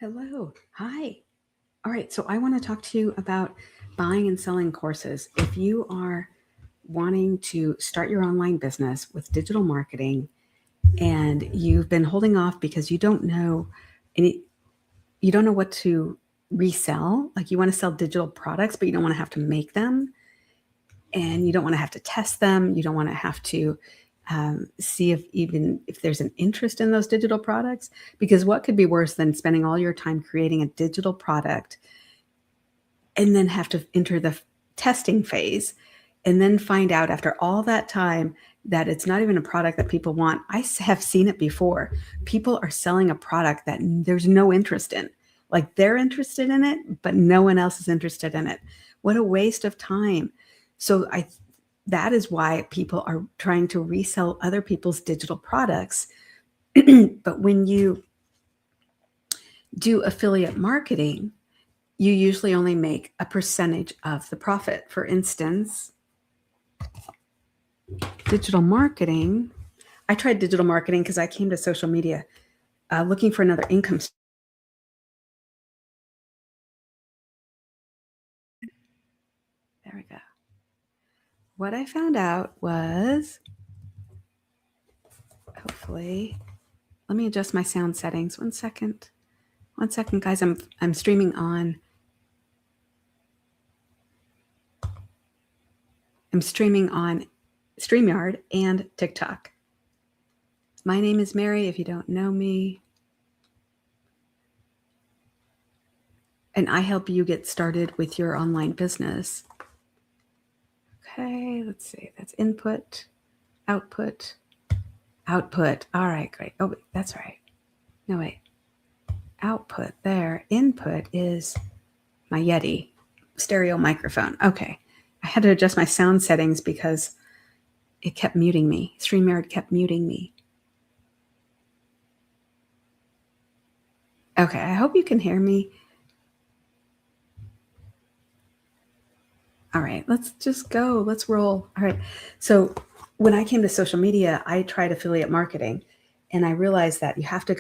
Hello. Hi. All right. So I want to talk to you about buying and selling courses. If you are wanting to start your online business with digital marketing and you've been holding off because any, you don't know what to resell, like you want to sell digital products, but you don't want to have to make them and you don't want to have to test them. You don't want to have to see if there's an interest in those digital products, because what could be worse than spending all your time creating a digital product and then have to enter the testing phase and then find out after all that time that it's not even a product that people want. I have seen it before. People are selling a product that there's no interest in. Like they're interested in it, but no one else is interested in it. What a waste of time. So that is why people are trying to resell other people's digital products. But when you do affiliate marketing, you usually only make a percentage of the profit. For instance, digital marketing. I tried digital marketing because I came to social media looking for another income stream. There we go. What I found out was, hopefully, let me adjust my sound settings. One second, guys. I'm streaming on. I'm streaming on StreamYard and TikTok. My name is Mary, if you don't know me. And I help you get started with your online business. Okay, let's see. That's input, output, output. All right, great. Oh, wait, that's right. No, wait. Output there. Input is my Yeti stereo microphone. Okay. I had to adjust my sound settings because it kept muting me. StreamYard kept muting me. Okay, I hope you can hear me. All right, let's just go. Let's roll. All right. So when I came to social media, I tried affiliate marketing and I realized that you have to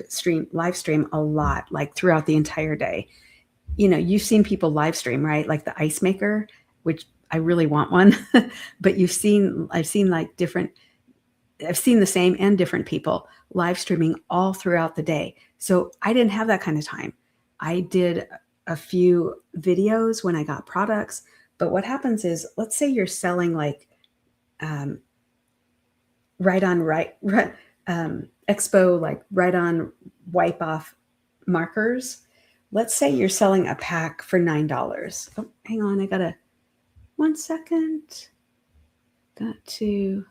live stream a lot, like throughout the entire day. You know, you've seen people live stream, right? Like the ice maker, which I really want one, but I've seen the same and different people live streaming all throughout the day. So I didn't have that kind of time. I did a few videos when I got products, but what happens is, let's say you're selling like expo, like right on wipe off markers. Let's say you're selling a pack for $9. Oh, hang on, I gotta, 1 second. Got to,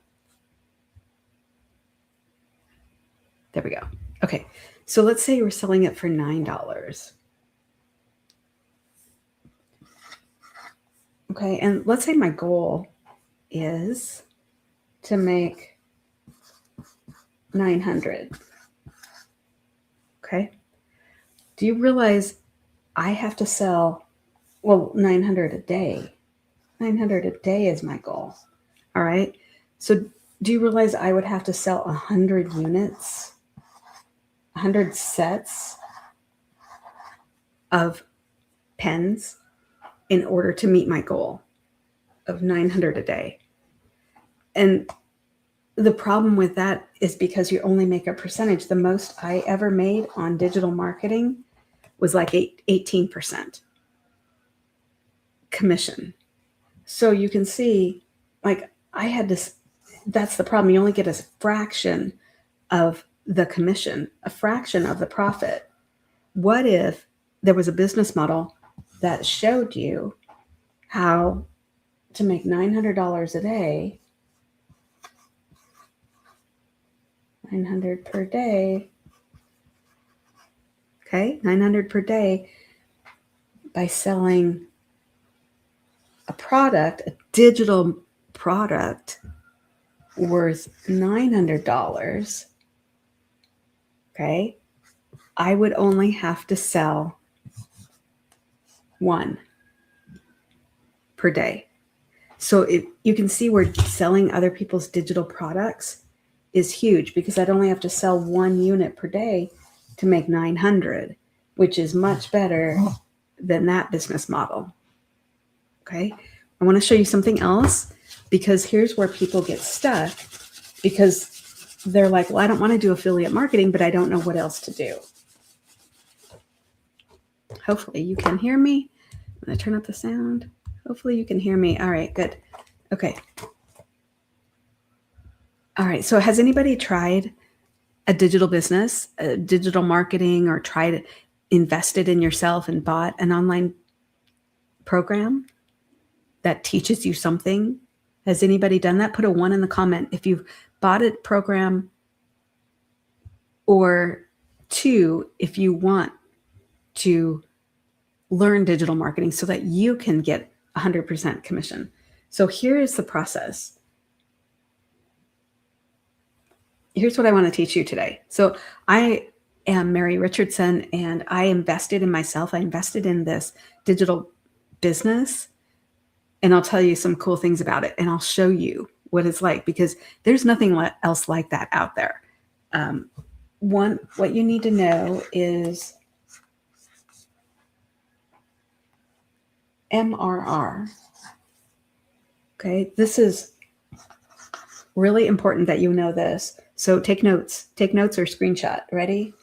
there we go. Okay, so let's say you were selling it for $9. Okay, and let's say my goal is to make 900. Okay. Do you realize I have to sell, 900 a day? 900 a day is my goal. All right. So do you realize I would have to sell 100 units, 100 sets of pens in order to meet my goal of 900 a day? And the problem with that is because you only make a percentage. The most I ever made on digital marketing was like 18% commission. So you can see, like, I had to, that's the problem. You only get a fraction of the commission, a fraction of the profit. What if there was a business model that showed you how to make $900 a day, 900 per day, okay, 900 per day by selling a product, a digital product worth $900, okay, I would only have to sell one per day. So you can see where selling other people's digital products is huge, because I'd only have to sell one unit per day to make 900. which is much better than that business model. Okay. I want to show you something else, because here's where people get stuck, because they're like, well, I don't want to do affiliate marketing, but I don't know what else to do. Hopefully you can hear me. I'm going to turn up the sound. Hopefully you can hear me. All right, good. Okay. All right. So has anybody tried a digital business, a digital marketing, or tried invested in yourself and bought an online program that teaches you something? Has anybody done that? Put a 1 in the comment if you've bought a program, or 2 if you want to learn digital marketing so that you can get 100% commission. So here is the process. Here's what I want to teach you today. So I am Mary Richardson, and I invested in myself. I invested in this digital business, and I'll tell you some cool things about it, and I'll show you what it's like, because there's nothing else like that out there. What you need to know is MRR. Okay, this is really important that you know this. So take notes or screenshot. Ready?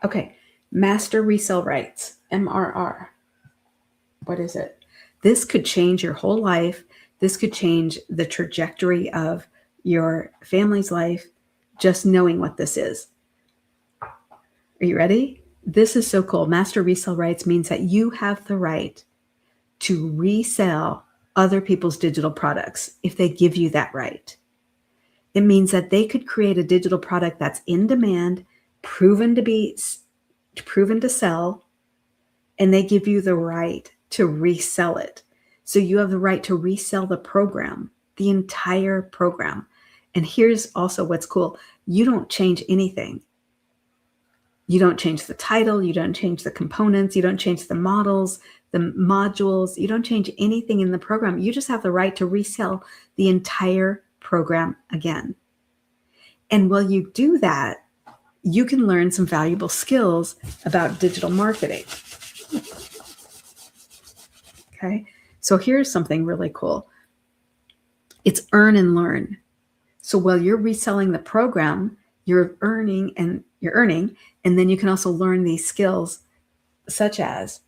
Okay, master resale rights, MRR. What is it? This could change your whole life. This could change the trajectory of your family's life, just knowing what this is. Are you ready? This is so cool. Master resale rights means that you have the right to resell other people's digital products if they give you that right. It means that they could create a digital product that's in demand, proven to sell, and they give you the right to resell it. So you have the right to resell the program, the entire program. And here's also what's cool. You don't change anything. You don't change the title. You don't change the components. You don't change the models, the modules. You don't change anything in the program. You just have the right to resell the entire program again. And while you do that, you can learn some valuable skills about digital marketing. Okay, so here's something really cool. It's earn and learn. So while you're reselling the program, you're earning, and then you can also learn these skills, such as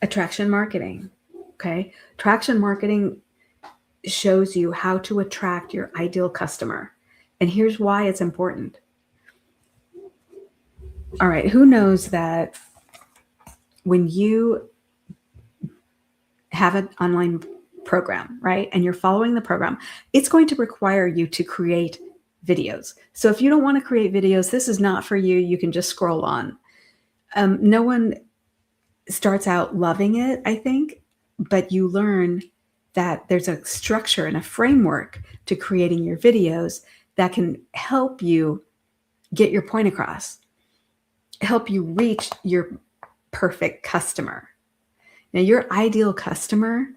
attraction marketing. Okay, attraction marketing shows you how to attract your ideal customer. And here's why it's important. All right, who knows that when you have an online program, right, and you're following the program, it's going to require you to create videos. So if you don't want to create videos, this is not for you. You can just scroll on. No one starts out loving it, I think, but you learn that there's a structure and a framework to creating your videos that can help you get your point across, help you reach your perfect customer. Now, your ideal customer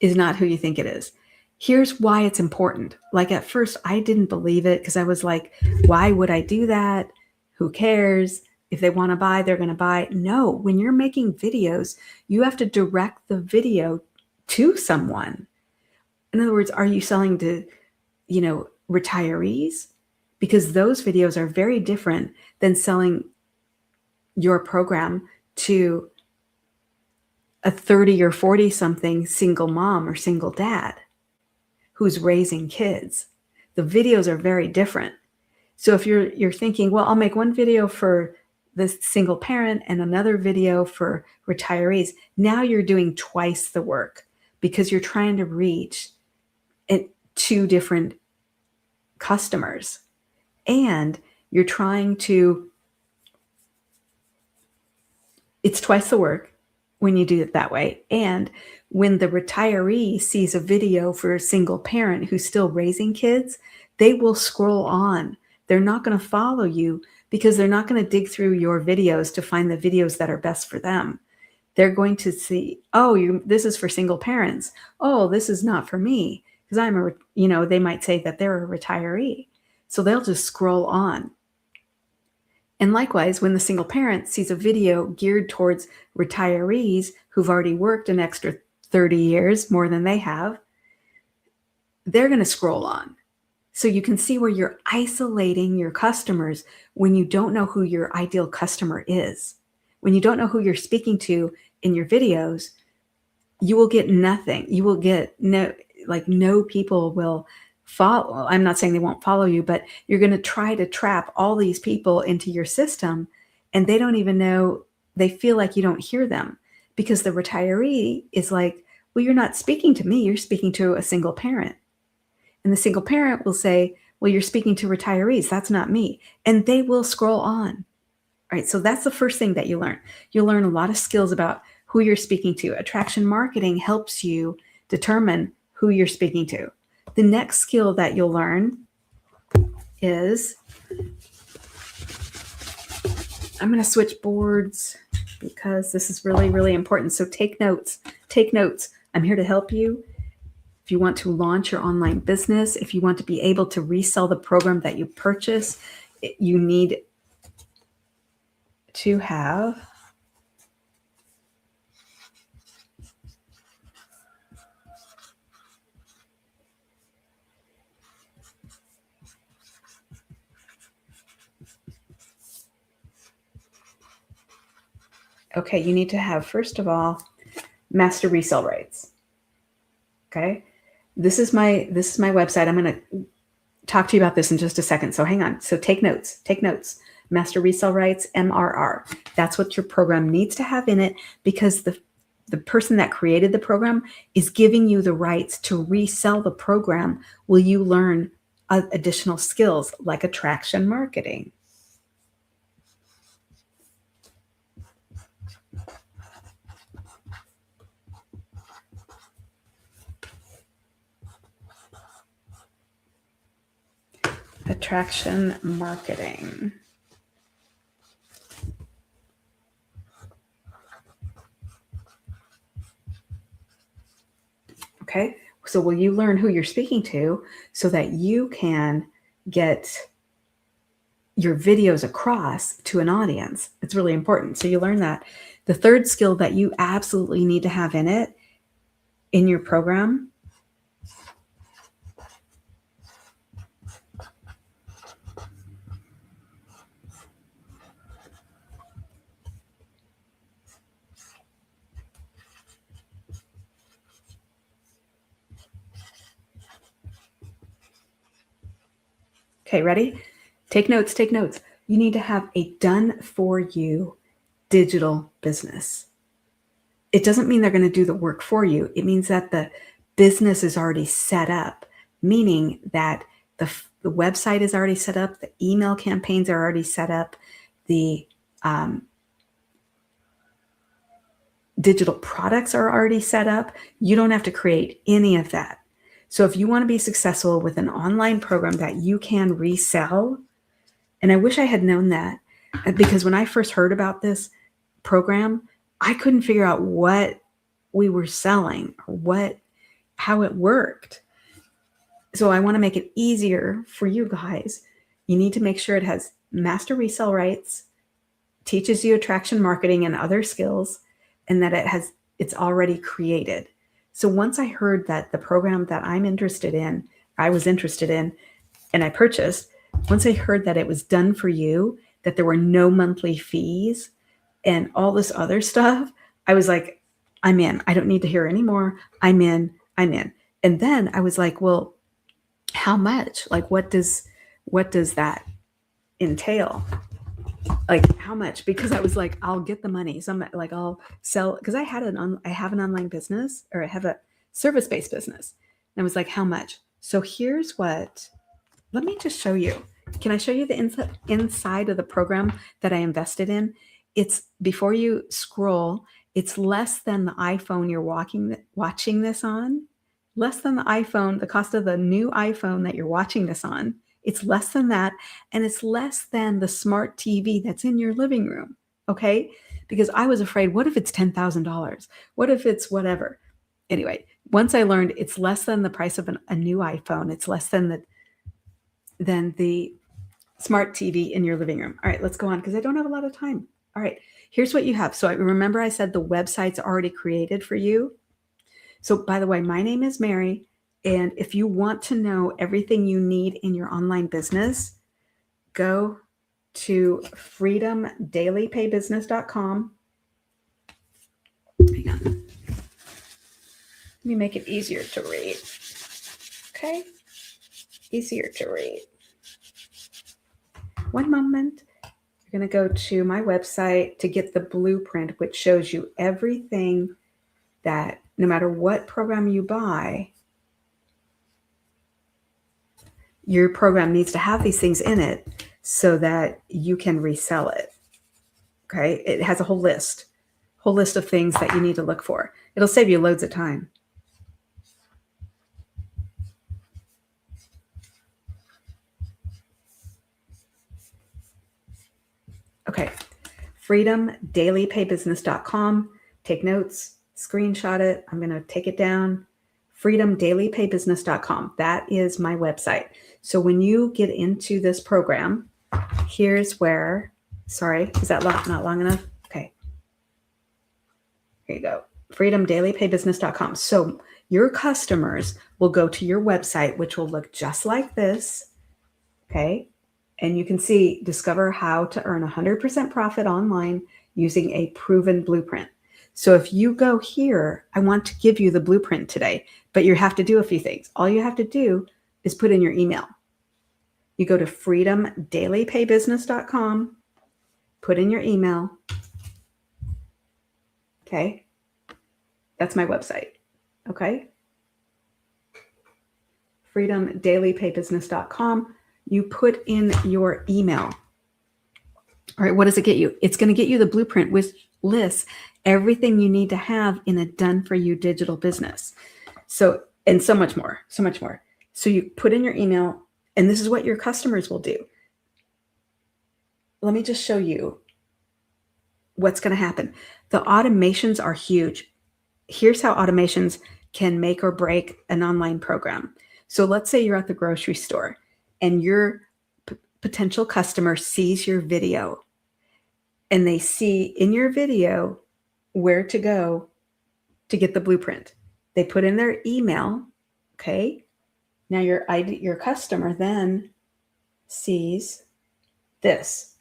is not who you think it is. Here's why it's important. Like, at first, I didn't believe it, because I was like, why would I do that? Who cares? If they want to buy, they're going to buy. No, when you're making videos, you have to direct the video to someone. In other words, are you selling to, retirees? Because those videos are very different than selling your program to a 30 or 40 something single mom or single dad who's raising kids. The videos are very different. So if you're thinking, well, I'll make one video for this single parent and another video for retirees, now you're doing twice the work, because you're trying to reach two different customers, and you're trying to, it's twice the work when you do it that way. And when the retiree sees a video for a single parent who's still raising kids, they will scroll on. They're not going to follow you because they're not going to dig through your videos to find the videos that are best for them. They're going to see, oh, this is for single parents. Oh, this is not for me because they might say that they're a retiree. So they'll just scroll on. And likewise, when the single parent sees a video geared towards retirees who've already worked an extra 30 years more than they have, they're going to scroll on. So you can see where you're isolating your customers when you don't know who your ideal customer is. When you don't know who you're speaking to in your videos, you will get nothing. You will get no people will follow. I'm not saying they won't follow you, but you're going to try to trap all these people into your system, and they don't even know, they feel like you don't hear them because the retiree is like, well, you're not speaking to me. You're speaking to a single parent. And the single parent will say, well, you're speaking to retirees. That's not me. And they will scroll on. All right. So that's the first thing that you learn. You'll learn a lot of skills about who you're speaking to. Attraction marketing helps you determine who you're speaking to. The next skill that you'll learn is, I'm going to switch boards because this is really, really important. So take notes. Take notes. I'm here to help you. If you want to launch your online business, if you want to be able to resell the program that you purchase, you need to have you need to have, first of all, master resale rights. Okay. This is my website. I'm going to talk to you about this in just a second. So hang on. So take notes. Take notes. Master resale rights, MRR. That's what your program needs to have in it, because the person that created the program is giving you the rights to resell the program. Will you learn additional skills like attraction marketing? Attraction marketing. Okay, so will you learn who you're speaking to so that you can get your videos across to an audience? It's really important. So you learn that. The third skill that you absolutely need to have in your program, okay, ready? Take notes, take notes. You need to have a done for you digital business. It doesn't mean they're going to do the work for you. It means that the business is already set up, meaning that the website is already set up, the email campaigns are already set up, the digital products are already set up. You don't have to create any of that. So if you want to be successful with an online program that you can resell, and I wish I had known that, because when I first heard about this program, I couldn't figure out what we were selling or how it worked. So I want to make it easier for you guys. You need to make sure it has master resale rights, teaches you attraction marketing and other skills, and that it's already created. So once I heard that the program that I was interested in, and I purchased, once I heard that it was done for you, that there were no monthly fees and all this other stuff, I was like, I'm in. I don't need to hear anymore. I'm in. And then I was like, well, how much? Like, what does that entail? Like, how much? Because I was like, I'll get the money. So I'm like, I'll sell, because I have an online business, or I have a service-based business. And I was like, how much? So here's what let me just show you. Can I show you the inside of the program that I invested in? It's before you scroll, it's less than the iPhone you're watching this on. Less than the iPhone, the cost of the new iPhone that you're watching this on. It's less than that. And it's less than the smart TV that's in your living room. Okay. Because I was afraid, what if it's $10,000? What if it's whatever? Anyway, once I learned it's less than the price of a new iPhone, it's less than the smart TV in your living room. All right, let's go on because I don't have a lot of time. All right, here's what you have. So remember I said the website's already created for you. So by the way, my name is Mary. And if you want to know everything you need in your online business, go to freedomdailypaybusiness.com. Hang on. Let me make it easier to read. Okay? Easier to read. One moment. You're going to go to my website to get the blueprint, which shows you everything that no matter what program you buy, your program needs to have these things in it so that you can resell it. Okay? It has a whole list of things that you need to look for. It'll save you loads of time. Okay, freedomdailypaybusiness.com. Take notes, screenshot it. I'm going to take it down. freedomdailypaybusiness.com. That is my website. So when you get into this program, here's where, sorry, is that not long enough? Okay. Here you go. freedomdailypaybusiness.com. So your customers will go to your website, which will look just like this. Okay. And you can see, discover how to earn 100% profit online using a proven blueprint. So if you go here, I want to give you the blueprint today, but you have to do a few things. All you have to do is put in your email. You go to freedomdailypaybusiness.com, put in your email. Okay. That's my website. Okay. freedomdailypaybusiness.com. You put in your email. All right, what does it get you? It's going to get you the blueprint, which lists everything you need to have in a done-for-you digital business. So, and so much more, so much more. So you put in your email, and this is what your customers will do. Let me just show you what's going to happen. The automations are huge. Here's how automations can make or break an online program. So let's say you're at the grocery store and your potential customer sees your video and they see in your video where to go to get the blueprint. They put in their email. Okay. Now your customer then sees this,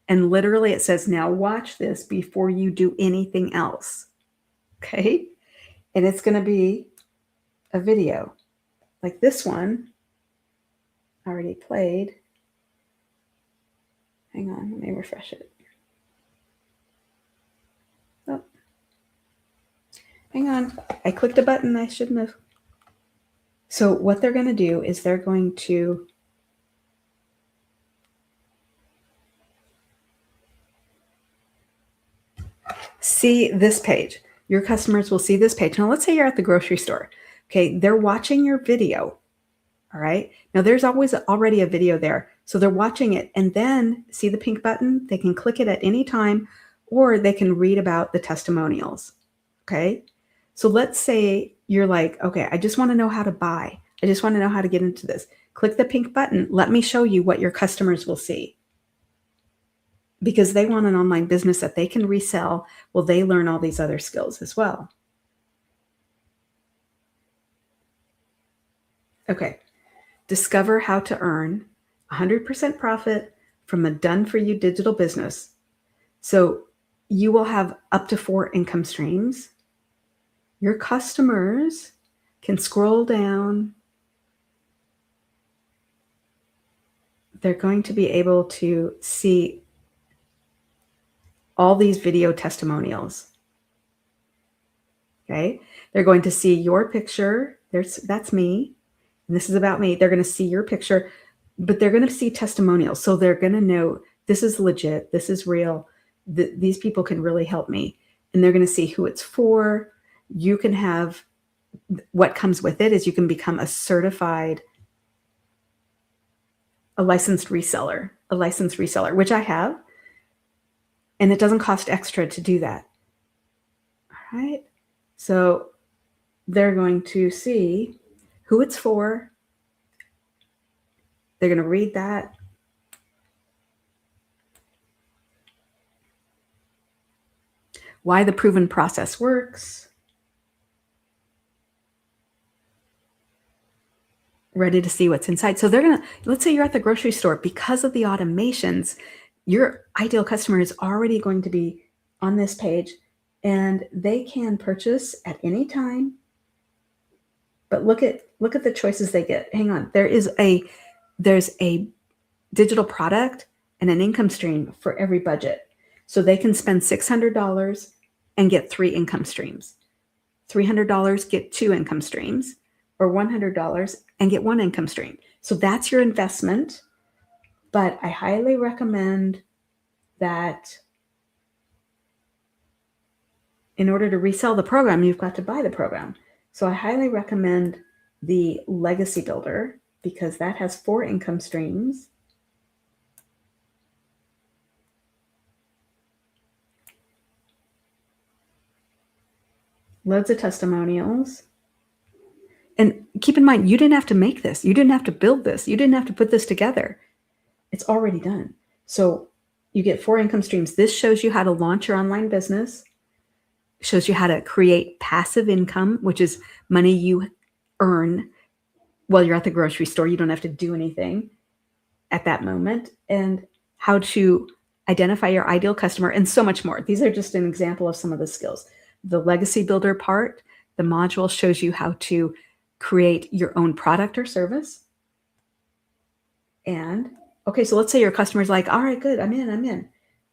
and literally it says, now watch this before you do anything else. Okay. And it's going to be a video like this one already played. Hang on, let me refresh it. Oh, hang on. I clicked a button I shouldn't have. So what they're going to do is they're going to see this page. Your customers will see this page. Now, let's say you're at the grocery store. Okay, they're watching your video. All right. Now, there's already a video there. So they're watching it, and then see the pink button? They can click it at any time, or they can read about the testimonials. Okay. So let's say you're like, okay, I just want to know how to buy. I just want to know how to get into this. Click the pink button. Let me show you what your customers will see. Because they want an online business that they can resell. Well, they learn all these other skills as well. Okay. Discover how to earn 100% profit from a done-for-you digital business. So you will have up to 4 income streams. Your customers can scroll down. They're going to be able to see all these video testimonials. Okay. They're going to see your picture. That's me. And this is about me. They're going to see your picture. but they're going to see testimonials. So they're going to know this is legit, this is real, these people can really help me. And they're going to see who it's for. You can have, what comes with it is you can become a certified, a licensed reseller, which I have. And it doesn't cost extra to do that. All right. So they're going to see who it's for. They're going to read that. Why the proven process works. Ready to see what's inside. So they're going to, let's say you're at the grocery store, because of the automations, your ideal customer is already going to be on this page and they can purchase at any time. But look at the choices they get. Hang on. There's a digital product and an income stream for every budget. So they can spend $600 and get 3 income streams. $300, get 2 income streams, or $100 and get 1 income stream. So that's your investment. But I highly recommend that in order to resell the program, you've got to buy the program. So I highly recommend the Legacy Builder because that has 4 income streams. Loads of testimonials. And keep in mind, you didn't have to make this. You didn't have to build this. You didn't have to put this together. It's already done. So you get 4 income streams. This shows you how to launch your online business, shows you how to create passive income, which is money you earn while you're at the grocery store. You don't have to do anything at that moment, and how to identify your ideal customer, and so much more. These are just an example of some of the skills. The Legacy Builder part, the module shows you how to create your own product or service. And okay, so let's say your customer's like, all right, good, I'm in.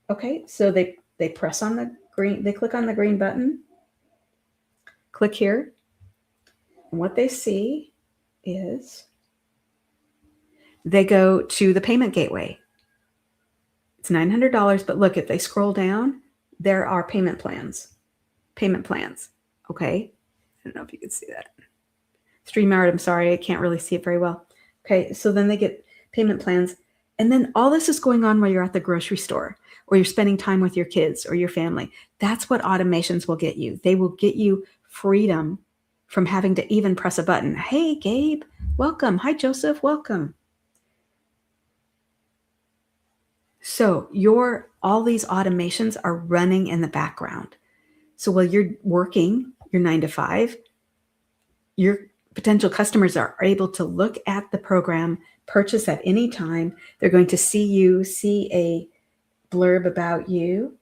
Okay, so they press on the green, they click on the green button, click here, and what they see is they go to the payment gateway. It's $900, but look, if they scroll down, there are payment plans. Okay. I don't know if you can see that. StreamYard, I'm sorry, I can't really see it very well. Okay, so then they get payment plans. And then all this is going on while you're at the grocery store or you're spending time with your kids or your family. That's what automations will get you. They will get you freedom from having to even press a button. Hey, Gabe, welcome. Hi, Joseph, welcome. So all these automations are running in the background. So while you're working your 9 to 5, your potential customers are able to look at the program, purchase at any time. They're going to see a blurb about you,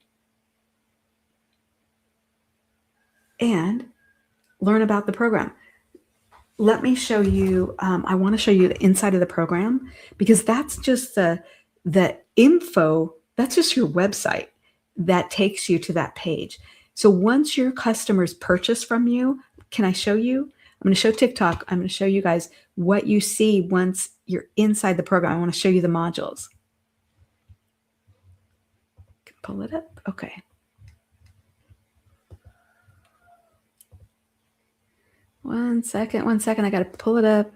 and learn about the program. Let me show you, I want to show you the inside of the program, because that's just the info, that's just your website that takes you to that page. So once your customers purchase from you, can I show you? I'm going to show TikTok. I'm going to show you guys what you see once you're inside the program. I want to show you the modules. Pull it up. Okay. One second. I got to pull it up.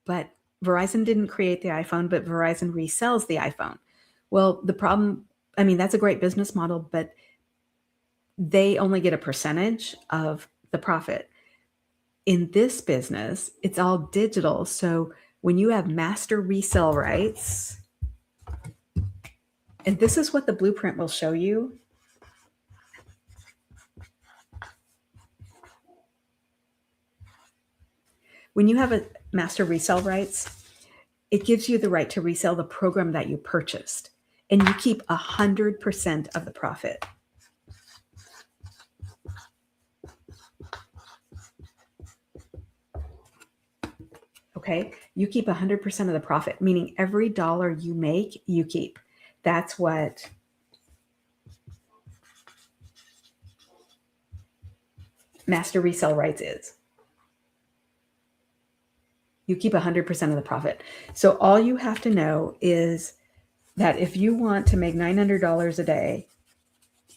but Verizon didn't create the iPhone, but Verizon resells the iPhone. Well, the problem, I mean, that's a great business model, but they only get a percentage of the profit. In this business, it's all digital. So when you have master resale rights, and this is what the blueprint will show you. When you have a master resale rights, it gives you the right to resell the program that you purchased, and you keep 100% of the profit. Okay, you keep 100% of the profit, meaning every dollar you make, you keep. That's what master resale rights is. You keep 100% of the profit. So all you have to know is that if you want to make $900 a day,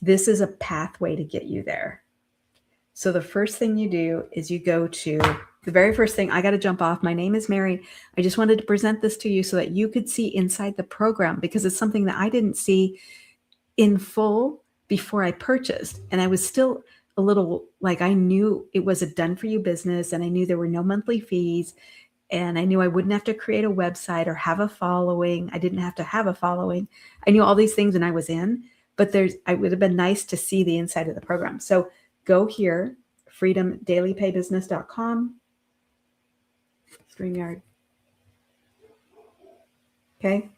this is a pathway to get you there. So the first thing you do is you go to the very first thing. I got to jump off. My name is Mary. I just wanted to present this to you so that you could see inside the program, because it's something that I didn't see in full before I purchased. And I was still a little like, I knew it was a done for you business, and I knew there were no monthly fees. And I knew I wouldn't have to create a website or have a following. I didn't have to have a following. I knew all these things and I was in, but I would have been nice to see the inside of the program. So go here, freedomdailypaybusiness.com, StreamYard. Okay,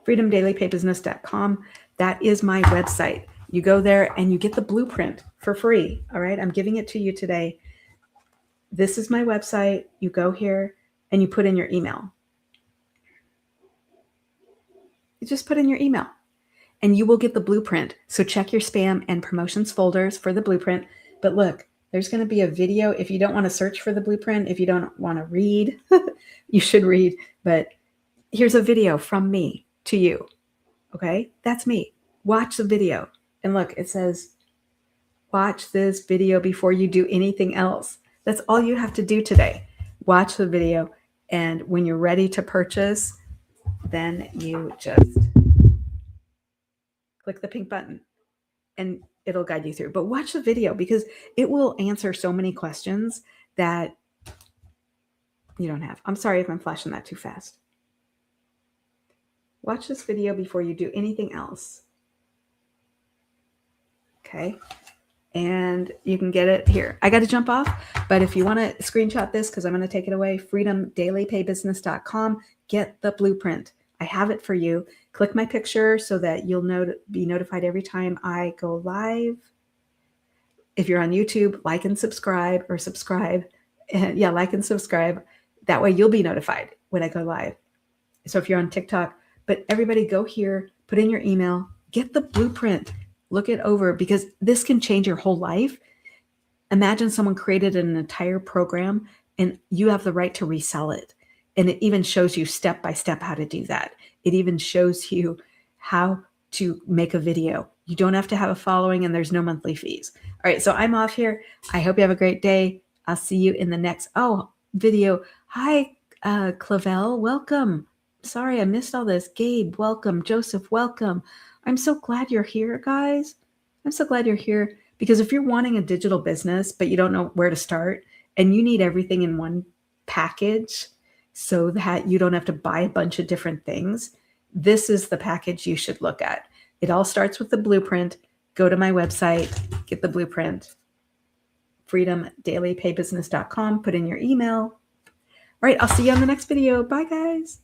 freedomdailypaybusiness.com. That is my website. You go there and you get the blueprint for free. All right, I'm giving it to you today. This is my website. You go here and you put in your email. You just put in your email and you will get the blueprint. So check your spam and promotions folders for the blueprint. But look, there's going to be a video. If you don't want to search for the blueprint, if you don't want to read, you should read. But here's a video from me to you. Okay, that's me. Watch the video. And look, it says, watch this video before you do anything else. That's all you have to do today. Watch the video. And when you're ready to purchase, then you just click the pink button and it'll guide you through. But watch the video, because it will answer so many questions that you don't have. I'm sorry if I'm flashing that too fast. Watch this video before you do anything else. Okay. And you can get it here. I got to jump off, but if you want to screenshot this, because I'm going to take it away, freedomdailypaybusiness.com, get the blueprint. I have it for you. Click my picture so that you'll be notified every time I go live. If you're on YouTube, like and subscribe, or subscribe. Yeah, like and subscribe. That way you'll be notified when I go live. So if you're on TikTok, but everybody go here, put in your email, get the blueprint. Look it over, because this can change your whole life. Imagine someone created an entire program and you have the right to resell it. And it even shows you step by step how to do that. It even shows you how to make a video. You don't have to have a following, and there's no monthly fees. All right, so I'm off here. I hope you have a great day. I'll see you in the next video. Hi, Clavel, welcome. Sorry, I missed all this. Gabe, welcome. Joseph, welcome. I'm so glad you're here, guys. I'm so glad you're here, because if you're wanting a digital business, but you don't know where to start, and you need everything in one package so that you don't have to buy a bunch of different things, this is the package you should look at. It all starts with the blueprint. Go to my website, get the blueprint, freedomdailypaybusiness.com, put in your email. All right, I'll see you on the next video. Bye, guys.